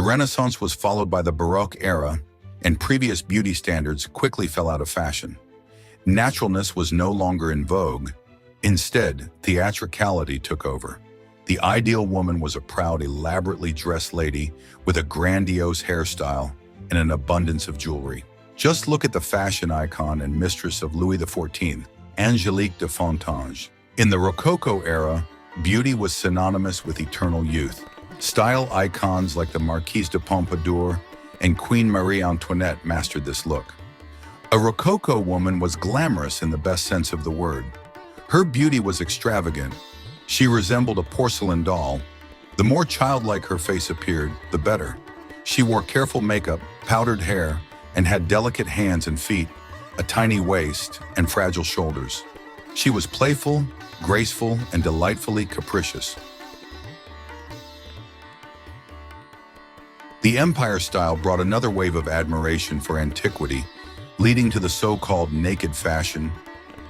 The Renaissance was followed by the Baroque era, and previous beauty standards quickly fell out of fashion. Naturalness was no longer in vogue. Instead, theatricality took over. The ideal woman was a proud, elaborately dressed lady with a grandiose hairstyle and an abundance of jewelry. Just look at the fashion icon and mistress of Louis XIV, Angélique de Fontanges. In the Rococo era, beauty was synonymous with eternal youth. Style icons like the Marquise de Pompadour and Queen Marie Antoinette mastered this look. A Rococo woman was glamorous in the best sense of the word. Her beauty was extravagant. She resembled a porcelain doll. The more childlike her face appeared, the better. She wore careful makeup, powdered hair, and had delicate hands and feet, a tiny waist, and fragile shoulders. She was playful, graceful, and delightfully capricious. The Empire style brought another wave of admiration for antiquity, leading to the so-called naked fashion,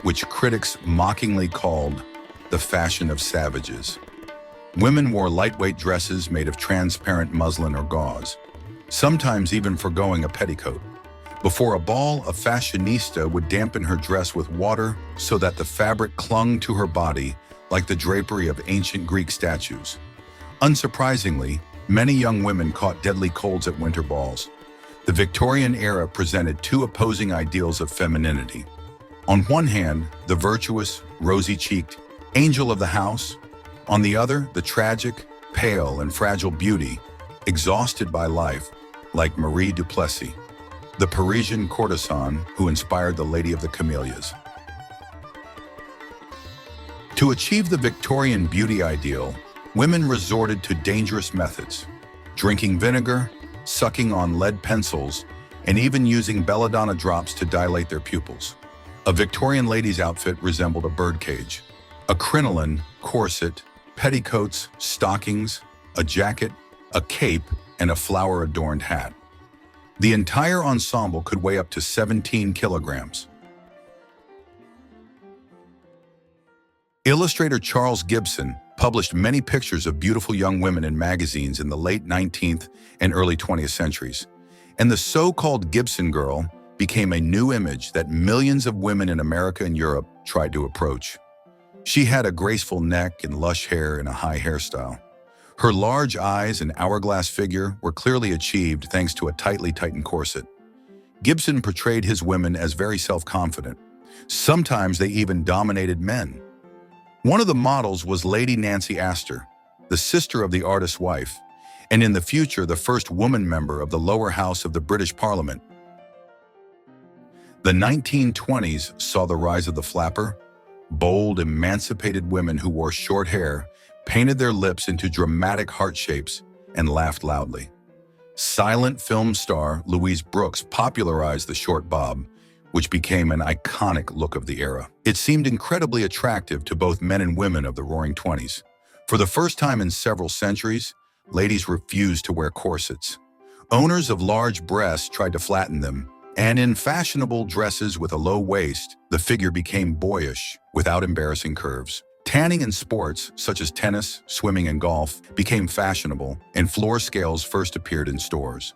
which critics mockingly called the fashion of savages. Women wore lightweight dresses made of transparent muslin or gauze, sometimes even forgoing a petticoat. Before a ball, a fashionista would dampen her dress with water so that the fabric clung to her body like the drapery of ancient Greek statues. Unsurprisingly, many young women caught deadly colds at winter balls. The Victorian era presented two opposing ideals of femininity. On one hand, the virtuous, rosy-cheeked angel of the house. On the other, the tragic, pale, and fragile beauty, exhausted by life, like Marie Duplessis, the Parisian courtesan who inspired the Lady of the Camellias. To achieve the Victorian beauty ideal, women resorted to dangerous methods, drinking vinegar, sucking on lead pencils, and even using belladonna drops to dilate their pupils. A Victorian lady's outfit resembled a birdcage. A crinoline, corset, petticoats, stockings, a jacket, a cape, and a flower-adorned hat. The entire ensemble could weigh up to 17 kilograms. Illustrator Charles Gibson published many pictures of beautiful young women in magazines in the late 19th and early 20th centuries, and the so-called Gibson girl became a new image that millions of women in America and Europe tried to approach. She had a graceful neck and lush hair and a high hairstyle. Her large eyes and hourglass figure were clearly achieved thanks to a tightly tightened corset. Gibson portrayed his women as very self-confident. Sometimes they even dominated men. One of the models was Lady Nancy Astor, the sister of the artist's wife, and in the future the first woman member of the lower house of the British Parliament. The 1920s saw the rise of the flapper, bold, emancipated women who wore short hair, painted their lips into dramatic heart shapes, and laughed loudly. Silent film star Louise Brooks popularized the short bob, which became an iconic look of the era. It seemed incredibly attractive to both men and women of the Roaring Twenties. For the first time in several centuries, ladies refused to wear corsets. Owners of large breasts tried to flatten them, and in fashionable dresses with a low waist, the figure became boyish without embarrassing curves. Tanning in sports, such as tennis, swimming, and golf, became fashionable, and floor scales first appeared in stores.